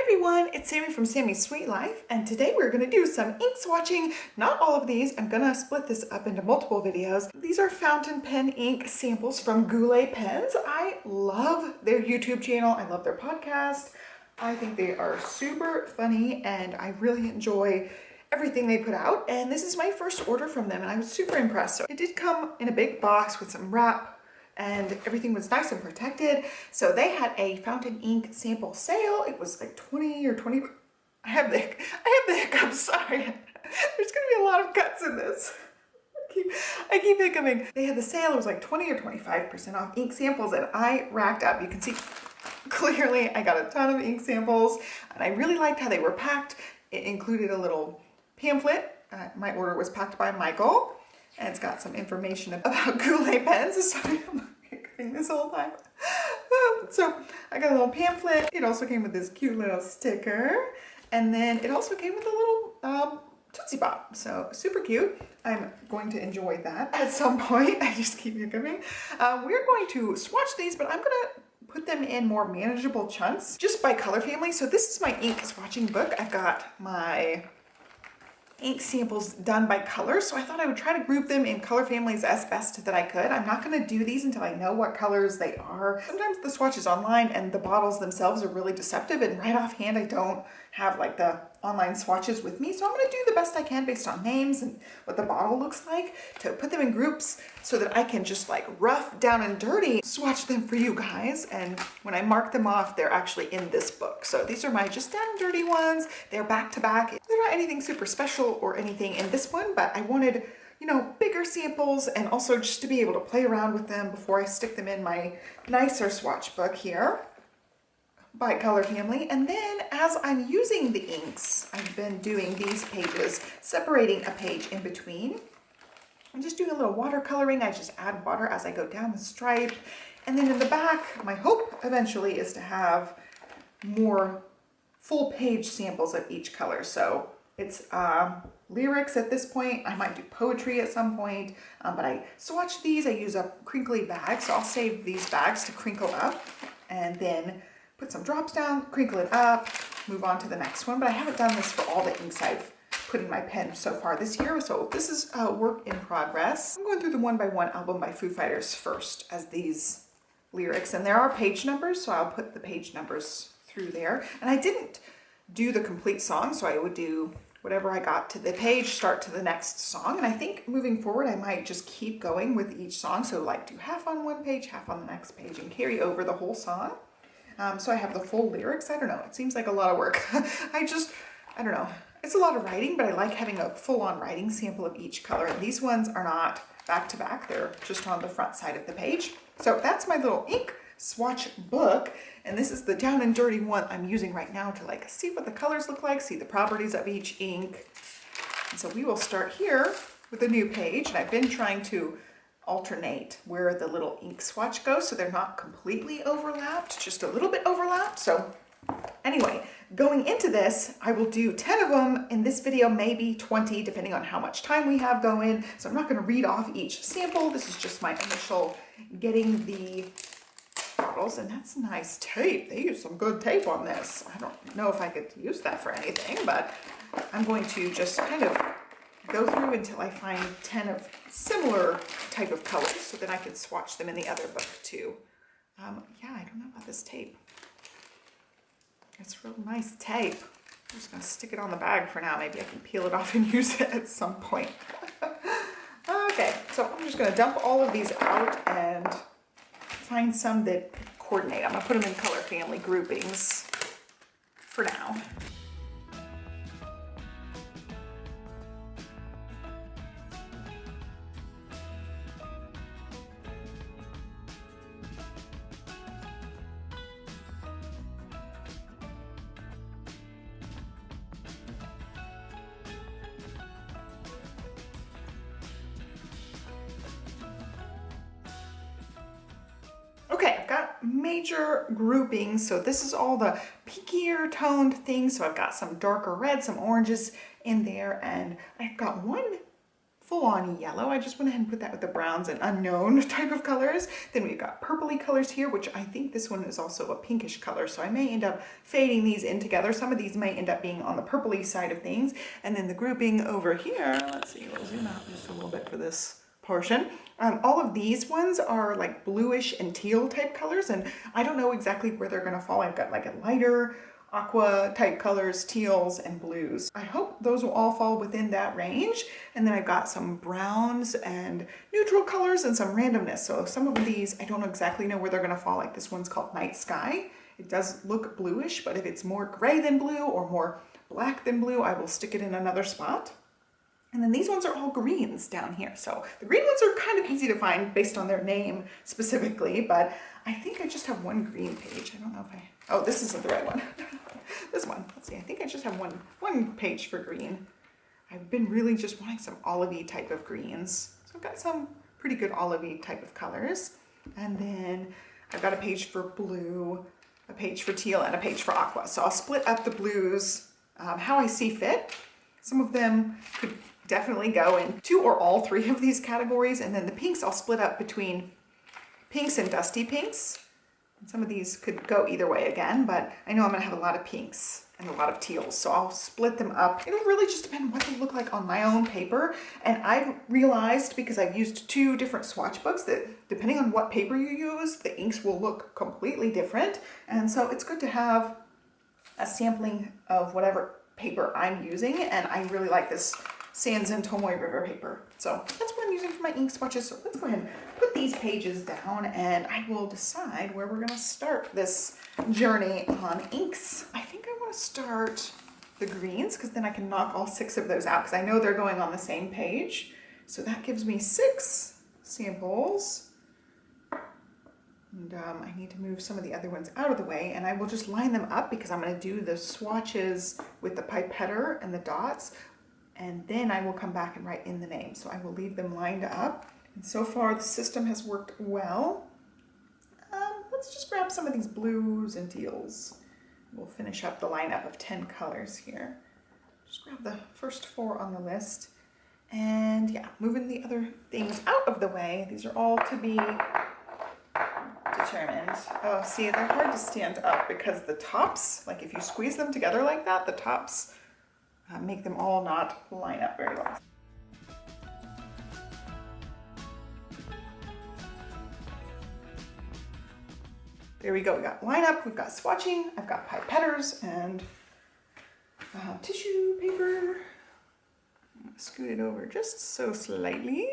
everyone, it's Sammy from Sammy's Sweet Life, and today we're going to do some ink swatching. Not all of these, I'm going to split this up into multiple videos. These are fountain pen ink samples from Goulet pens. I love their YouTube channel, I love their podcast. I think they are super funny and I really enjoy everything they put out, and this is my first order from them and I was super impressed. So it did come in a big box with some wrap and everything was nice and protected. So they had a fountain ink sample sale. It was like 20 or 20. I have the hiccups, sorry. There's gonna be a lot of cuts in this. I keep hiccuping. They had the sale, it was like 20 or 25% off ink samples and I racked up. You can see clearly I got a ton of ink samples and I really liked how they were packed. It included a little pamphlet. My order was packed by Michael. And it's got some information about Goulet pens. Sorry, I'm hiccuping this whole time. So I got a little pamphlet. It also came with this cute little sticker. And then it also came with a little Tootsie Pop. So super cute. I'm going to enjoy that at some point. I just keep hiccuping. We're going to swatch these, but I'm going to put them in more manageable chunks just by color family. So this is my ink swatching book. I've got my ink samples done by color, so I thought I would try to group them in color families as best that I could. I'm not going to do these until I know what colors they are. Sometimes the swatches online and the bottles themselves are really deceptive, and right offhand I don't have like the online swatches with me, so I'm going to do the best I can based on names and what the bottle looks like to put them in groups so that I can just like rough down and dirty swatch them for you guys. And when I mark them off, they're actually in this book. So these are my just down and dirty ones. They're back to back. They're not anything super special or anything in this one, but I wanted, you know, bigger samples and also just to be able to play around with them before I stick them in my nicer swatch book here by color family. And then as I'm using the inks, I've been doing these pages, separating a page in between. I'm just doing a little watercoloring. I just add water as I go down the stripe. And then in the back, my hope eventually is to have more full page samples of each color. So it's lyrics at this point. I might do poetry at some point, but I swatch these. I use a crinkly bag, so I'll save these bags to crinkle up and then put some drops down, crinkle it up, move on to the next one. But I haven't done this for all the inks I've put in my pen so far this year, so this is a work in progress. I'm going through the One by One album by Foo Fighters first as these lyrics, and there are page numbers, so I'll put the page numbers through there. And I didn't do the complete song, so I would do whatever I got to the page, start to the next song. And I think moving forward, I might just keep going with each song. So like do half on one page, half on the next page, and carry over the whole song. So I have the full lyrics. I don't know, it seems like a lot of work. I don't know. It's a lot of writing, but I like having a full-on writing sample of each color. And these ones are not back to back, they're just on the front side of the page. So that's my little ink swatch book. And this is the down and dirty one I'm using right now to like see what the colors look like, see the properties of each ink. And so we will start here with a new page. And I've been trying to alternate where the little ink swatch goes so they're not completely overlapped, just a little bit overlapped. So anyway, going into this, I will do 10 of them in this video, maybe 20, depending on how much time we have going. So I'm not going to read off each sample. This is just my initial getting the bottles, and that's nice tape. They use some good tape on this. I don't know if I could use that for anything, but I'm going to just kind of go through until I find 10 of similar type of colors so that I can swatch them in the other book too. Yeah, I don't know about this tape. It's real nice tape. I'm just gonna stick it on the bag for now. Maybe I can peel it off and use it at some point. Okay, so I'm just gonna dump all of these out and find some that coordinate. I'm gonna put them in color family groupings for now. Okay, I've got major groupings. So this is all the pinkier toned things. So I've got some darker red, some oranges in there, and I've got one full-on yellow. I just went ahead and put that with the browns and unknown type of colors. Then we've got purpley colors here, which I think this one is also a pinkish color, so I may end up fading these in together. Some of these may end up being on the purpley side of things. And then the grouping over here, let's see, we'll zoom out just a little bit for this portion. All of these ones are like bluish and teal type colors, and I don't know exactly where they're gonna fall. I've got like a lighter aqua type colors, teals and blues. I hope those will all fall within that range. And then I've got some browns and neutral colors and some randomness. So some of these, I don't exactly know where they're gonna fall. Like this one's called Night Sky. It does look bluish, but if it's more gray than blue or more black than blue, I will stick it in another spot. And then these ones are all greens down here. So the green ones are kind of easy to find based on their name specifically, but I think I just have one green page. I don't know if oh, this isn't the right one. This one, let's see, I think I just have one page for green. I've been really just wanting some olivey type of greens. So I've got some pretty good olivey type of colors. And then I've got a page for blue, a page for teal, and a page for aqua. So I'll split up the blues how I see fit. Some of them could definitely go in 2 or all 3 of these categories. And then the pinks I'll split up between pinks and dusty pinks. And some of these could go either way again, but I know I'm gonna have a lot of pinks and a lot of teals, so I'll split them up. It'll really just depend on what they look like on my own paper. And I've realized, because I've used 2 different swatch books, that depending on what paper you use, the inks will look completely different. And so it's good to have a sampling of whatever paper I'm using, and I really like this Sands and Tomoe River paper. So that's what I'm using for my ink swatches. So let's go ahead and put these pages down, and I will decide where we're gonna start this journey on inks. I think I wanna start the greens, because then I can knock all 6 of those out, because I know they're going on the same page. So that gives me 6 samples. And I need to move some of the other ones out of the way, and I will just line them up, because I'm gonna do the swatches with the pipetter and the dots, and then I will come back and write in the name. So I will leave them lined up. And so far the system has worked well. Let's just grab some of these blues and teals. We'll finish up the lineup of 10 colors here. Just grab the first 4 on the list. And yeah, moving the other things out of the way. These are all to be determined. Oh, see, they're hard to stand up because the tops, like if you squeeze them together like that, the tops make them all not line up very well. There we go, we got line up, we've got swatching, I've got pipetters and tissue paper. I'm gonna scoot it over just so slightly.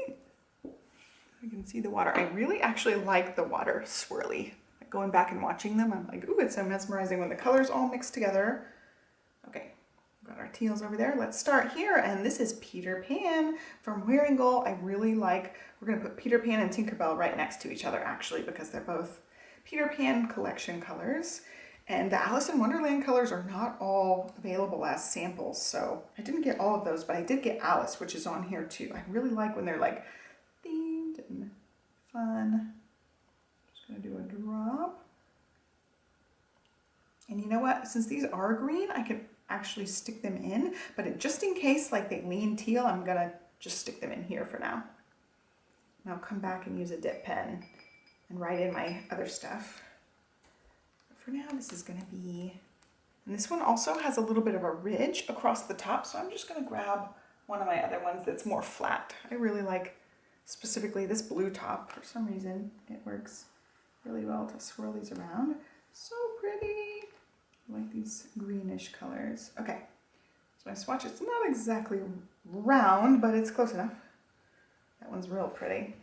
You can see the water. I really actually like the water swirly. Like going back and watching them, I'm like, ooh, it's so mesmerizing when the colors all mix together. Okay. Got our teals over there. Let's start here, and this is Peter Pan from Wearingle. I really like, we're going to put Peter Pan and Tinkerbell right next to each other actually, because they're both Peter Pan collection colors, and the Alice in Wonderland colors are not all available as samples, so I didn't get all of those, but I did get Alice, which is on here too. I really like when they're like themed and fun. Just going to do a drop. And you know what, since these are green, I can actually stick them in, but just in case like they lean teal, I'm gonna just stick them in here for now. And I'll come back and use a dip pen and write in my other stuff. But for now, this is gonna be, and this one also has a little bit of a ridge across the top, so I'm just gonna grab one of my other ones that's more flat. I really like specifically this blue top. For some reason, it works really well to swirl these around. So pretty. I like these greenish colors. Okay, so my swatch is not exactly round, but it's close enough. That one's real pretty.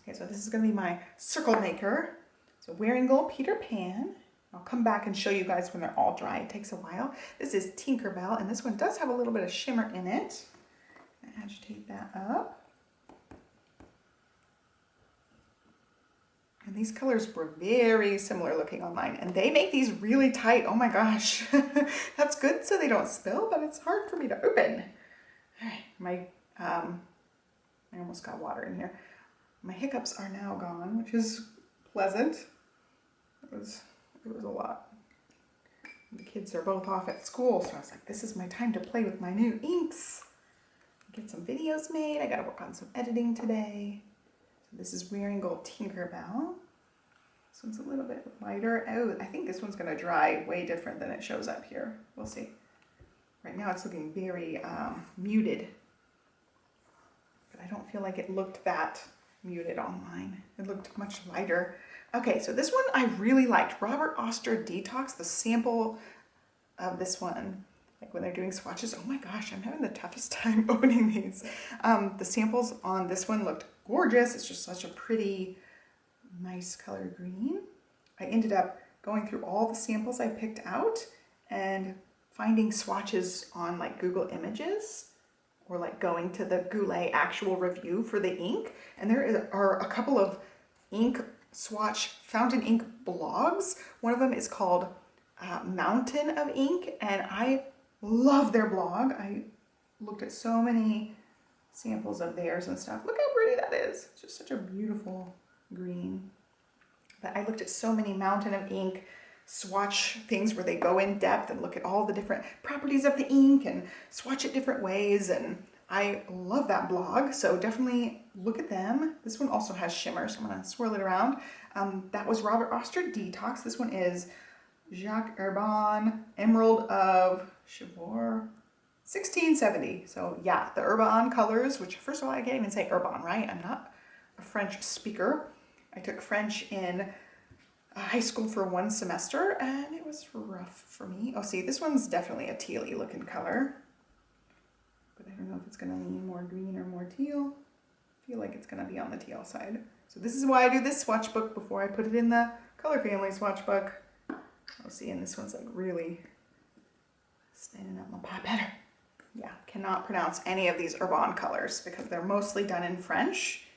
Okay, so this is gonna be my circle maker. So Wearingle, Peter Pan. I'll come back and show you guys when they're all dry. It takes a while. This is Tinkerbell, and this one does have a little bit of shimmer in it. I'm gonna agitate that up. And these colors were very similar looking online, and they make these really tight. Oh my gosh, that's good so they don't spill, but it's hard for me to open. All right, I almost got water in here. My hiccups are now gone, which is pleasant. It was a lot. The kids are both off at school, so I was like, this is my time to play with my new inks. get some videos made. I gotta work on some editing today. So this is Wearing Gold Tinkerbell. This one's a little bit lighter. Oh, I think this one's gonna dry way different than it shows up here. We'll see. Right now it's looking very muted, but I don't feel like it looked that muted online. It looked much lighter. Okay, so this one I really liked. Robert Oster Detox, the sample of this one, like when they're doing swatches. Oh my gosh, I'm having the toughest time opening these. The samples on this one looked gorgeous. It's just such a pretty, nice color green. I ended up going through all the samples I picked out and finding swatches on like Google Images, or like going to the Goulet actual review for the ink. And there are a couple of ink swatch fountain ink blogs. One of them is called Mountain of Ink, and I love their blog. I looked at so many samples of theirs and stuff. Look how pretty that is. It's just such a beautiful green. But I looked at so many Mountain of Ink swatch things where they go in depth and look at all the different properties of the ink and swatch it different ways, and I love that blog, so definitely look at them. This one also has shimmer, so I'm gonna swirl it around. That was Robert Oster Detox. This one is Jacques Urban Emerald of Chivor 1670. So yeah, the Urban colors, which first of all, I can't even say Urban, right? I'm not a French speaker. I took French in high school for one semester, and it was rough for me. Oh, see, this one's definitely a tealy looking color, but I don't know if it's gonna lean more green or more teal. I feel like it's gonna be on the teal side. So this is why I do this swatch book before I put it in the color family swatch book. Oh, see, and this one's like really standing up my pie better. Yeah, cannot pronounce any of these Urban colors because they're mostly done in French.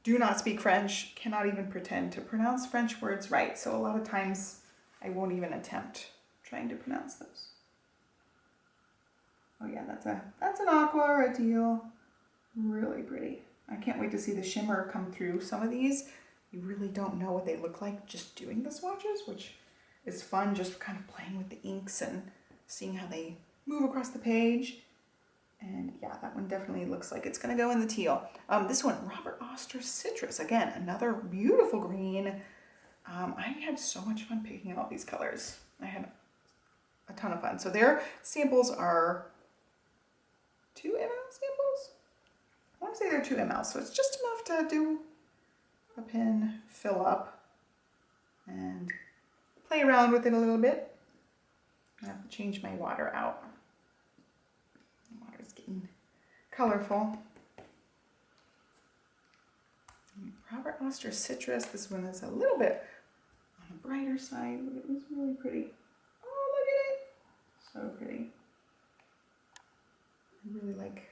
Do not speak French, cannot even pretend to pronounce French words right. So a lot of times I won't even attempt trying to pronounce those. Oh yeah, that's an aqua or a teal. Really pretty. I can't wait to see the shimmer come through some of these. You really don't know what they look like just doing the swatches, which is fun, just kind of playing with the inks and seeing how they move across the page. And yeah, that one definitely looks like it's gonna go in the teal. This one, Robert Oster Citrus. Again, another beautiful green. I had so much fun picking out these colors. I had a ton of fun. So their samples are 2 ml samples? I wanna say they're 2 ml, so it's just enough to do a pen, fill up, and play around with it a little bit. I have to change my water out. Water's getting colorful. Robert Oster Citrus. This one is a little bit on the brighter side, but it was really pretty. Oh, look at it. So pretty. I really like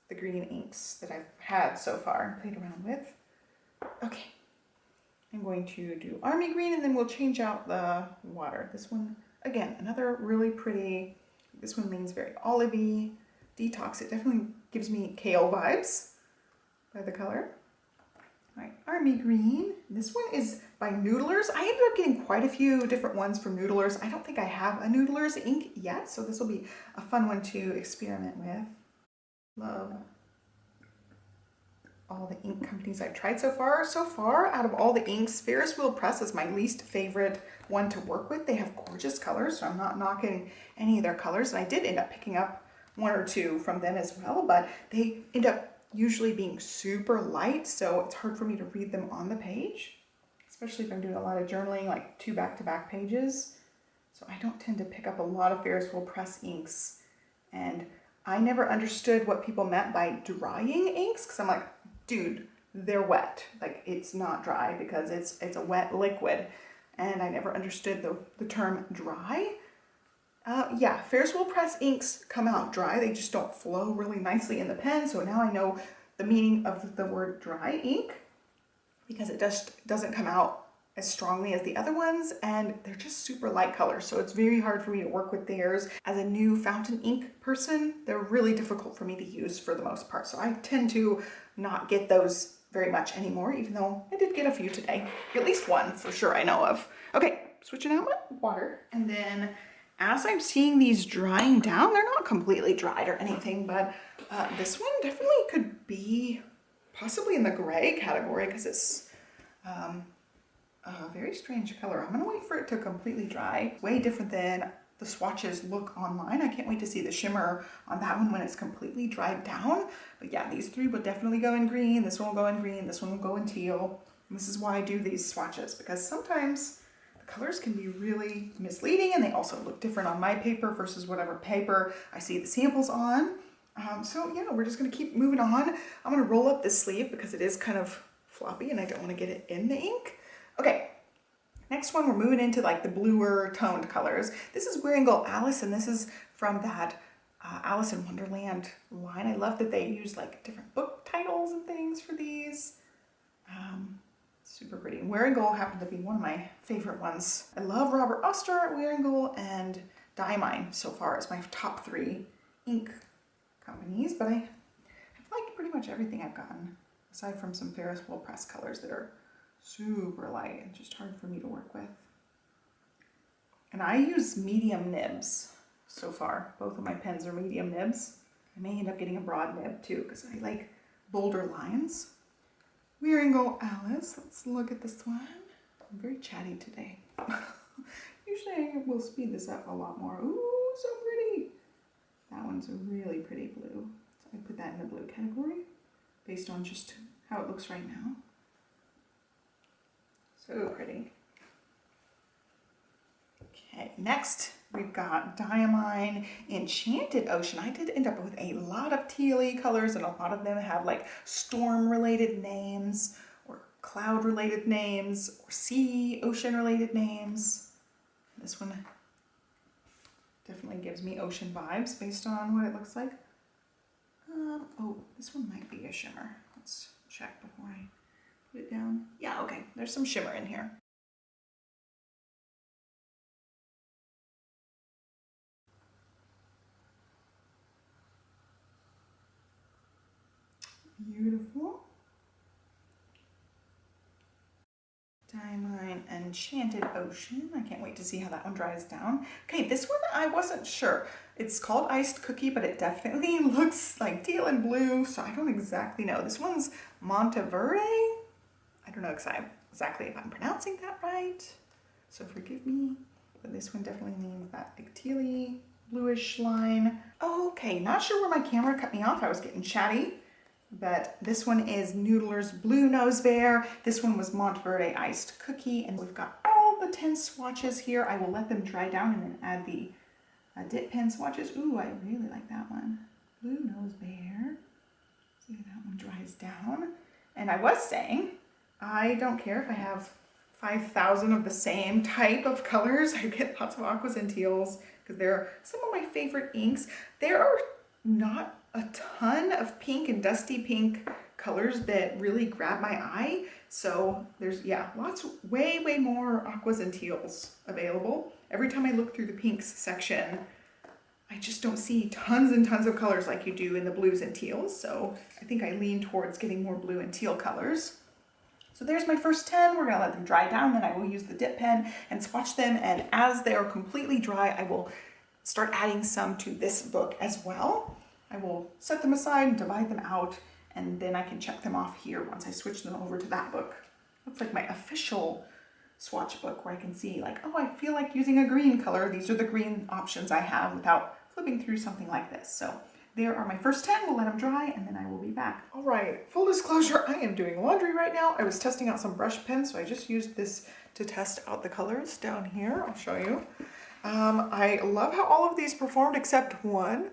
the green inks that I've had so far and played around with. Okay. I'm going to do Army Green, and then we'll change out the water. This one, again, another really pretty. This one leans very olivey, detox. It definitely gives me kale vibes by the color. All right, Army Green. This one is by Noodlers. I ended up getting quite a few different ones from Noodlers. I don't think I have a Noodlers ink yet, so this will be a fun one to experiment with. Love all the ink companies I've tried so far. So far, out of all the inks, Ferris Wheel Press is my least favorite one to work with. They have gorgeous colors, so I'm not knocking any of their colors. And I did end up picking up 1 or 2 from them as well, but they end up usually being super light, so it's hard for me to read them on the page, especially if I'm doing a lot of journaling, like 2 back-to-back pages. So I don't tend to pick up a lot of Ferris Wheel Press inks, and I never understood what people meant by drying inks, because I'm like, dude, they're wet. Like, it's not dry because it's a wet liquid. And I never understood the term dry. Yeah, Ferris Wheel Press inks come out dry. They just don't flow really nicely in the pen. So now I know the meaning of the word dry ink, because it just doesn't come out as strongly as the other ones, and they're just super light colors. So it's very hard for me to work with theirs. As a new fountain ink person, they're really difficult for me to use for the most part. So I tend to not get those very much anymore, even though I did get a few today. At least one for sure I know of. Okay, switching out my water. And then as I'm seeing these drying down, they're not completely dried or anything, but this one definitely could be possibly in the gray category because it's a very strange color. I'm gonna wait for it to completely dry. Way different than the swatches look online. I can't wait to see the shimmer on that one when it's completely dried down. But yeah, these three will definitely go in green. This one will go in green. This one will go in teal. And this is why I do these swatches, because sometimes the colors can be really misleading and they also look different on my paper versus whatever paper I see the samples on. So yeah, we're just gonna keep moving on. I'm gonna roll up this sleeve because it is kind of floppy and I don't wanna get it in the ink. Okay, next one, we're moving into like the bluer toned colors. This is Wearing Gold Alice, and this is from that Alice in Wonderland line. I love that they use like different book titles and things for these. Super pretty. Wearing Gold happened to be one of my favorite ones. I love Robert Oster, Wearing Gold, and Diamine so far as my top 3 ink companies, but I have liked pretty much everything I've gotten, aside from some Ferris Wheel Press colors that are super light and just hard for me to work with. And I use medium nibs so far. Both of my pens are medium nibs. I may end up getting a broad nib too because I like bolder lines. Wearing Gold Alice, let's look at this one. I'm very chatty today. Usually I will speed this up a lot more. Ooh, so pretty. That one's a really pretty blue. So I put that in the blue category based on just how it looks right now. So pretty. Okay, next we've got Diamine Enchanted Ocean. I did end up with a lot of tealy colors, and a lot of them have like storm-related names, or cloud-related names, or sea, ocean-related names. This one definitely gives me ocean vibes based on what it looks like. Oh, this one might be a shimmer. Let's check before I put it down. Yeah, okay, there's some shimmer in here. Beautiful. Diamine Enchanted Ocean. I can't wait to see how that one dries down. Okay, this one I wasn't sure. It's called Iced Cookie, but it definitely looks like teal and blue, so I don't exactly know. This one's Monteverde. I don't know exactly if I'm pronouncing that right, so forgive me. But this one definitely means that like tealy, bluish line. Okay, not sure where my camera cut me off. I was getting chatty. But this one is Noodler's Blue Nose Bear. This one was Monteverde Iced Cookie. And we've got all the 10 swatches here. I will let them dry down and then add the dip pen swatches. Ooh, I really like that one. Blue Nose Bear. See how that one dries down. And I was saying, I don't care if I have 5,000 of the same type of colors. I get lots of aquas and teals because they're some of my favorite inks. There are not a ton of pink and dusty pink colors that really grab my eye. So there's, yeah, lots, way more aquas and teals available. Every time I look through the pinks section, I just don't see tons and tons of colors like you do in the blues and teals. So I think I lean towards getting more blue and teal colors. So there's my first 10. We're gonna let them dry down, then I will use the dip pen and swatch them. And as they are completely dry, I will start adding some to this book as well. I will set them aside and divide them out, and then I can check them off here once I switch them over to that book. That's like my official swatch book where I can see like, oh, I feel like using a green color. These are the green options I have without flipping through something like this. So there are my first 10. We'll let them dry and then I will be back. All right, full disclosure, I am doing laundry right now. I was testing out some brush pens, so I just used this to test out the colors down here. I'll show you. I love how all of these performed except one.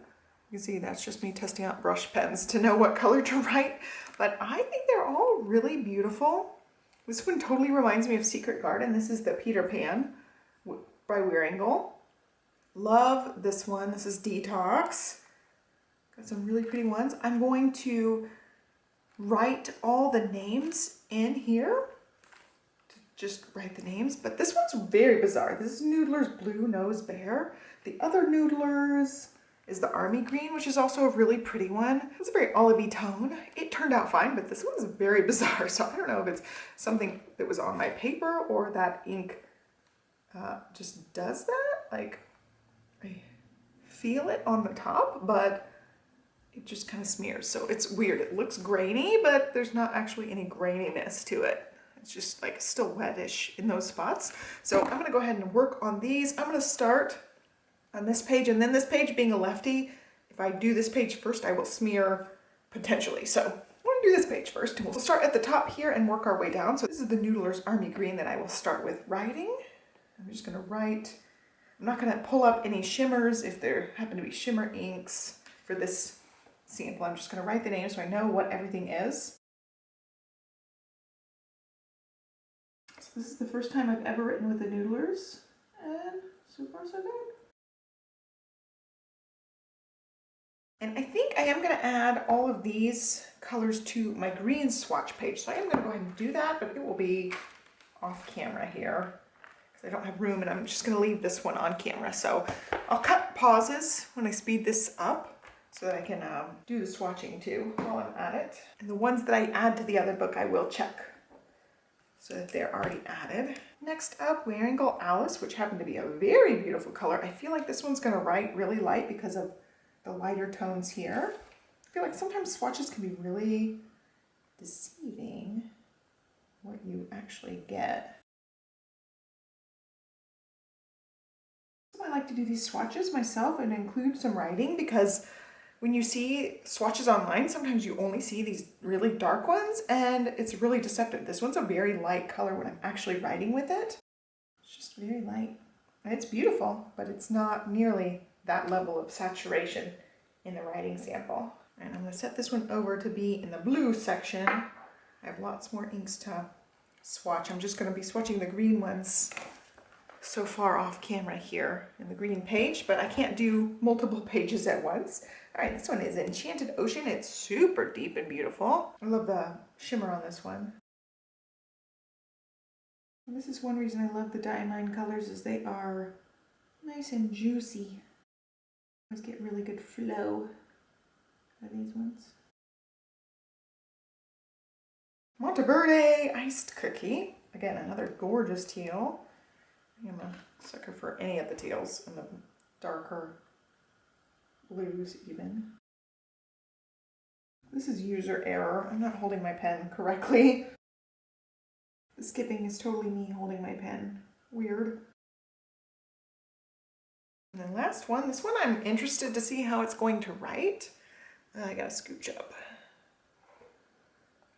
You can see that's just me testing out brush pens to know what color to write, but I think they're all really beautiful. This one totally reminds me of Secret Garden. This is the Peter Pan by Wearing Gold. Love this one. This is Detox. Got some really pretty ones. I'm going to write all the names in here. Just write the names, but this one's very bizarre. This is Noodler's Blue Nose Bear. The other Noodler's is the Army Green, which is also a really pretty one. It's a very olivey tone. It turned out fine, but this one's very bizarre. So I don't know if it's something that was on my paper or that ink just does that. Like, feel it on the top, but it just kind of smears. So it's weird. It looks grainy, but there's not actually any graininess to it. It's just like still wettish in those spots. So I'm gonna go ahead and work on these. I'm gonna start on this page, and then this page, being a lefty, if I do this page first, I will smear potentially. So I'm gonna do this page first, and we'll start at the top here and work our way down. So this is the Noodler's Army Green that I will start with writing. I'm just gonna write. I'm not gonna pull up any shimmers if there happen to be shimmer inks for this sample. I'm just gonna write the name so I know what everything is. So this is the first time I've ever written with the Noodlers, and so far so good. And I think I am going to add all of these colors to my green swatch page. So I am going to go ahead and do that, but it will be off camera here because I don't have room, and I'm just going to leave this one on camera. So I'll cut pauses when I speed this up so that I can do the swatching too while I'm at it. And the ones that I add to the other book, I will check so that they're already added. Next up, Wearing Gold Alice, which happened to be a very beautiful color. I feel like this one's going to write really light because of the lighter tones here. I feel like sometimes swatches can be really deceiving what you actually get. So I like to do these swatches myself and include some writing, because when you see swatches online, sometimes you only see these really dark ones and it's really deceptive. This one's a very light color when I'm actually writing with it. It's just very light. And it's beautiful, but it's not nearly that level of saturation in the writing sample. And I'm going to set this one over to be in the blue section. I have lots more inks to swatch. I'm just going to be swatching the green ones so far off camera here in the green page, but I can't do multiple pages at once. All right, this one is Enchanted Ocean. It's super deep and beautiful. I love the shimmer on this one. And this is one reason I love the Diamine colors, is they are nice and juicy. Always get really good flow out of these ones. Monteverde Iced Cookie. Again, another gorgeous teal. I'm a sucker for any of the teals and the darker blues even. This is user error. I'm not holding my pen correctly. The skipping is totally me holding my pen. Weird. And then last one, this one I'm interested to see how it's going to write. I gotta scooch up.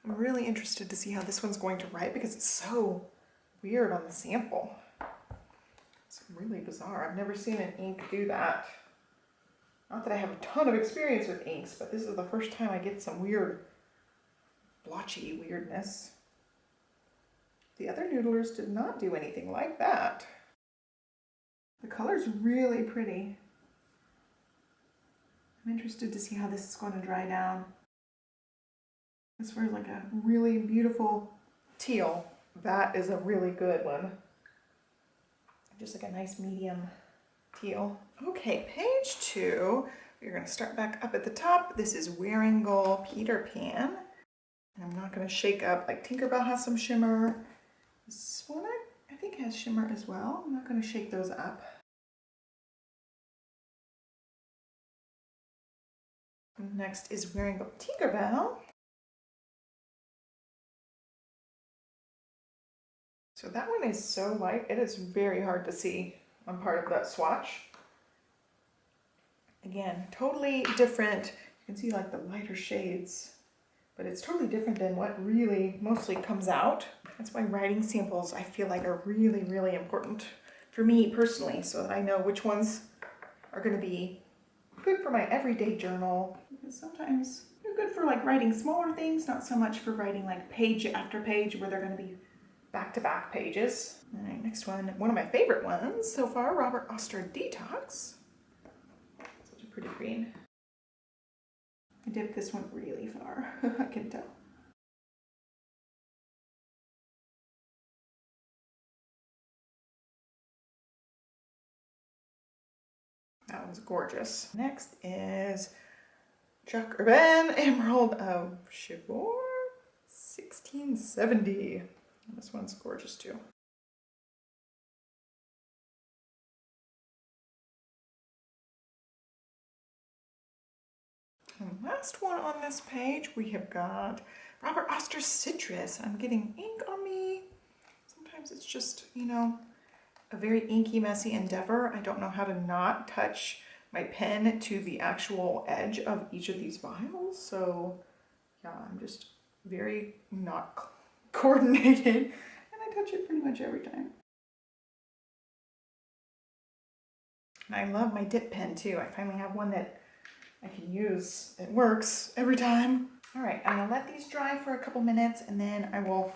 I'm really interested to see how this one's going to write because it's so weird on the sample. It's really bizarre. I've never seen an ink do that. Not that I have a ton of experience with inks, but this is the first time I get some weird blotchy weirdness. The other Noodlers did not do anything like that. The color's really pretty. I'm interested to see how this is going to dry down. As far as like a really beautiful teal, that is a really good one. Just like a nice medium teal. Okay, page 2. We're going to start back up at the top. This is Wearing Gold Peter Pan. And I'm not going to shake up, like Tinkerbell has some shimmer. This one I think has shimmer as well. I'm not going to shake those up. Next is Wearing Gold Tinkerbell. So that one is so light, it is very hard to see on part of that swatch. Again, totally different. You can see like the lighter shades, but it's totally different than what really mostly comes out. That's why writing samples I feel like are really, really important for me personally, so that I know which ones are going to be good for my everyday journal. Because sometimes they're good for like writing smaller things, not so much for writing like page after page where they're going to be back-to-back pages. All right, next one of my favorite ones so far, Robert Oster Detox. Such a pretty green. I dipped this one really far, I can tell. That one's gorgeous. Next is Jacques Urbain Emerald of Chivor 1670. This one's gorgeous too. And last one on this page, we have got Robert Oster's Citrus. I'm getting ink on me. Sometimes it's just, you know, a very inky, messy endeavor. I don't know how to not touch my pen to the actual edge of each of these vials. So yeah, I'm just very not coordinated, and I touch it pretty much every time. And I love my dip pen too. I finally have one that I can use. It works every time. All right, I'm gonna let these dry for a couple minutes and then I will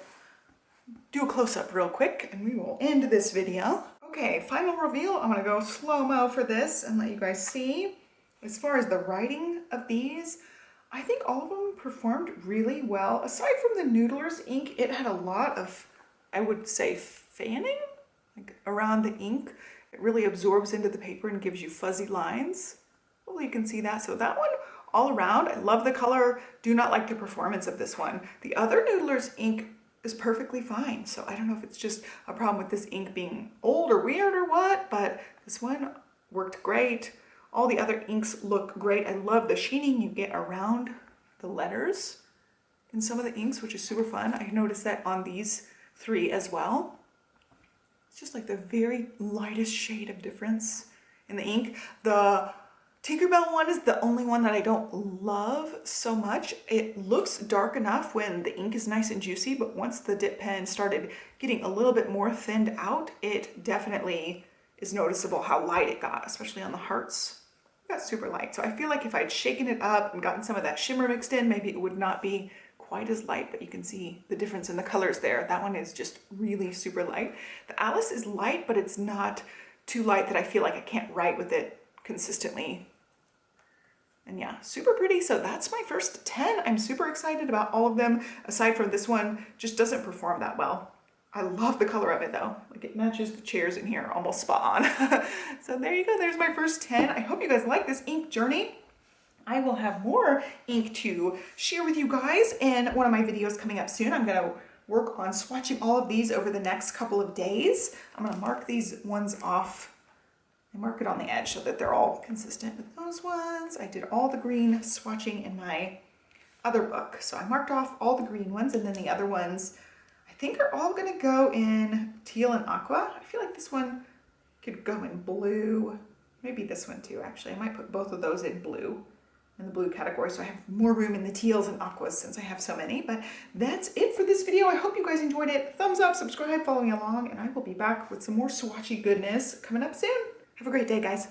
do a close-up real quick and we will end this video. Okay, final reveal. I'm gonna go slow-mo for this and let you guys see. As far as the writing of these, I think all of them performed really well. Aside from the Noodler's ink, it had a lot of, I would say, fanning, like around the ink. It really absorbs into the paper and gives you fuzzy lines. Well, you can see that. So that one, all around, I love the color. Do not like the performance of this one. The other Noodler's ink is perfectly fine. So I don't know if it's just a problem with this ink being old or weird or what, but this one worked great. All the other inks look great. I love the sheening you get around the letters in some of the inks, which is super fun. I noticed that on these three as well. It's just like the very lightest shade of difference in the ink. The Tinkerbell one is the only one that I don't love so much. It looks dark enough when the ink is nice and juicy, but once the dip pen started getting a little bit more thinned out, it definitely is noticeable how light it got, especially on the hearts. It got super light. So I feel like if I'd shaken it up and gotten some of that shimmer mixed in, maybe it would not be quite as light, but you can see the difference in the colors there. That one is just really super light. The Alice is light, but it's not too light that I feel like I can't write with it consistently. And yeah, super pretty. So that's my first 10. I'm super excited about all of them. Aside from this one, just doesn't perform that well. I love the color of it though. Like it matches the chairs in here almost spot on. So there you go. There's my first 10. I hope you guys like this ink journey. I will have more ink to share with you guys in one of my videos coming up soon. I'm gonna work on swatching all of these over the next couple of days. I'm gonna mark these ones off and mark it on the edge so that they're all consistent with those ones. I did all the green swatching in my other book. So I marked off all the green ones, and then the other ones I think are all gonna go in teal and aqua. I feel like this one could go in blue. Maybe this one too, actually. I might put both of those in blue, in the blue category, so I have more room in the teals and aquas since I have so many. But that's it for this video. I hope you guys enjoyed it. Thumbs up, subscribe, follow me along, and I will be back with some more swatchy goodness coming up soon. Have a great day, guys.